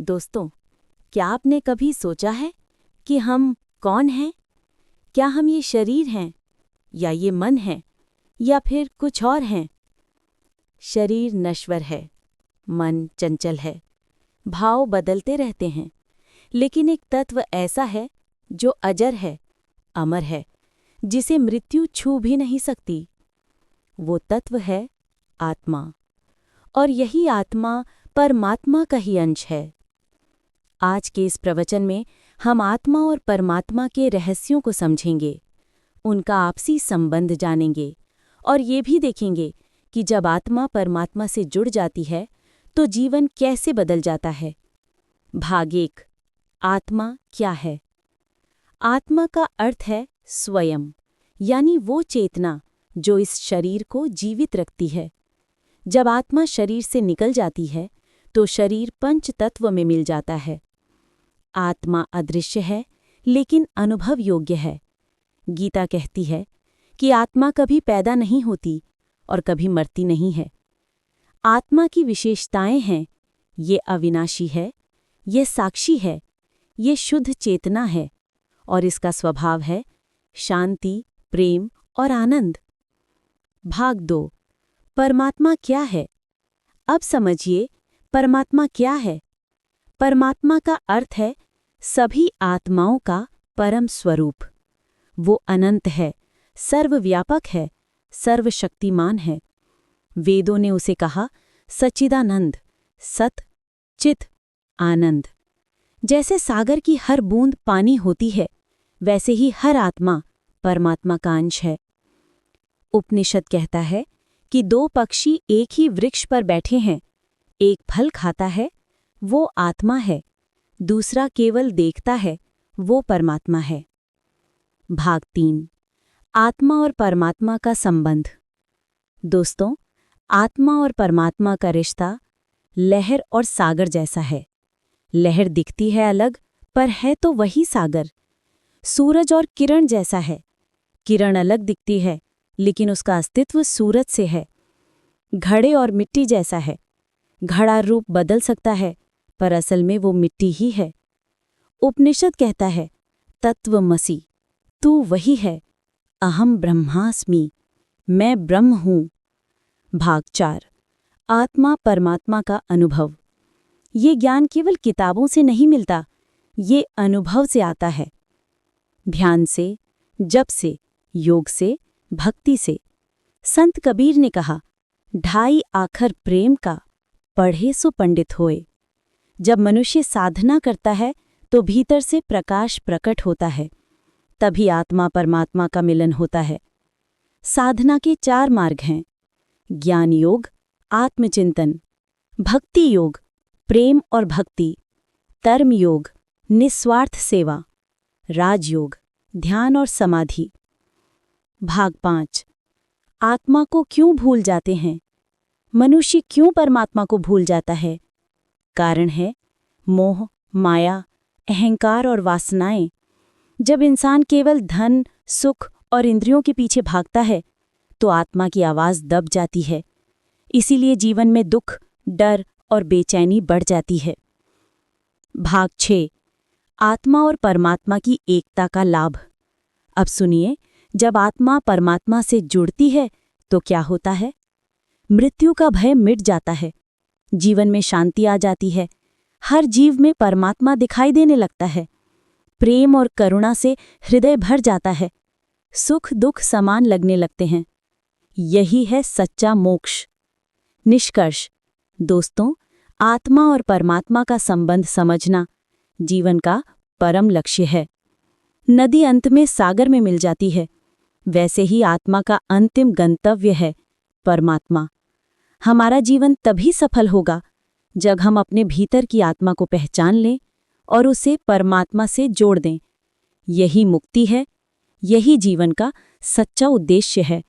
दोस्तों, क्या आपने कभी सोचा है कि हम कौन हैं? क्या हम ये शरीर हैं, या ये मन है, या फिर कुछ और हैं? शरीर नश्वर है, मन चंचल है, भाव बदलते रहते हैं, लेकिन एक तत्व ऐसा है जो अजर है, अमर है, जिसे मृत्यु छू भी नहीं सकती। वो तत्व है आत्मा, और यही आत्मा परमात्मा का ही अंश है। आज के इस प्रवचन में हम आत्मा और परमात्मा के रहस्यों को समझेंगे, उनका आपसी संबंध जानेंगे और ये भी देखेंगे कि जब आत्मा परमात्मा से जुड़ जाती है तो जीवन कैसे बदल जाता है। भाग 1। आत्मा क्या है? आत्मा का अर्थ है स्वयं, यानी वो चेतना जो इस शरीर को जीवित रखती है। जब आत्मा शरीर से निकल जाती है तो शरीर पंच तत्व में मिल जाता है। आत्मा अदृश्य है, लेकिन अनुभव योग्य है। गीता कहती है कि आत्मा कभी पैदा नहीं होती और कभी मरती नहीं है। आत्मा की विशेषताएं हैं, ये अविनाशी है, ये साक्षी है, ये शुद्ध चेतना है, और इसका स्वभाव है शांति, प्रेम और आनंद। भाग 2। परमात्मा क्या है? अब समझिए, परमात्मा क्या है? परमात्मा का अर्थ है सभी आत्माओं का परम स्वरूप। वो अनंत है, सर्वव्यापक है, सर्वशक्तिमान है। वेदों ने उसे कहा सच्चिदानंद, सत, चित, आनंद। जैसे सागर की हर बूंद पानी होती है, वैसे ही हर आत्मा परमात्मा का अंश है। उपनिषद कहता है कि 2 पक्षी एक ही वृक्ष पर बैठे हैं, एक फल खाता है, वो आत्मा है, दूसरा केवल देखता है, वो परमात्मा है। भाग 3। आत्मा और परमात्मा का संबंध। दोस्तों, आत्मा और परमात्मा का रिश्ता लहर और सागर जैसा है। लहर दिखती है अलग, पर है तो वही सागर। सूरज और किरण जैसा है। किरण अलग दिखती है, लेकिन उसका अस्तित्व सूरज से है। घड़े और मिट्टी जैसा है। घड़ा रूप बदल सकता है, पर असल में वो मिट्टी ही है। उपनिषद कहता है तत्वमसि, तू वही है, अहम ब्रह्मास्मि, मैं ब्रह्म हूँ। भाग 4। आत्मा परमात्मा का अनुभव। ये ज्ञान केवल किताबों से नहीं मिलता, ये अनुभव से आता है। ध्यान से, जप से, योग से, भक्ति से। संत कबीर ने कहा, ढाई आखर प्रेम का, पढ़े सो पंडित होए। जब मनुष्य साधना करता है तो भीतर से प्रकाश प्रकट होता है, तभी आत्मा परमात्मा का मिलन होता है। साधना के 4 मार्ग हैं: ज्ञान योग, आत्मचिंतन; भक्ति योग, प्रेम और भक्ति; कर्म योग, निस्वार्थ सेवा; राजयोग, ध्यान और समाधि। भाग 5। आत्मा को क्यों भूल जाते हैं? मनुष्य क्यों परमात्मा को भूल जाता है? कारण है मोह, माया, अहंकार और वासनाएं। जब इंसान केवल धन, सुख और इंद्रियों के पीछे भागता है तो आत्मा की आवाज दब जाती है। इसीलिए जीवन में दुख, डर और बेचैनी बढ़ जाती है। भाग 6। आत्मा और परमात्मा की एकता का लाभ। अब सुनिए, जब आत्मा परमात्मा से जुड़ती है तो क्या होता है? मृत्यु का भय मिट जाता है, जीवन में शांति आ जाती है, हर जीव में परमात्मा दिखाई देने लगता है। प्रेम और करुणा से हृदय भर जाता है, सुख दुख समान लगने लगते हैं। यही है सच्चा मोक्ष। निष्कर्ष। दोस्तों, आत्मा और परमात्मा का संबंध समझना जीवन का परम लक्ष्य है। नदी अंत में सागर में मिल जाती है, वैसे ही आत्मा का अंतिम गंतव्य है परमात्मा। हमारा जीवन तभी सफल होगा जब हम अपने भीतर की आत्मा को पहचान लें और उसे परमात्मा से जोड़ दें। यही मुक्ति है, यही जीवन का सच्चा उद्देश्य है।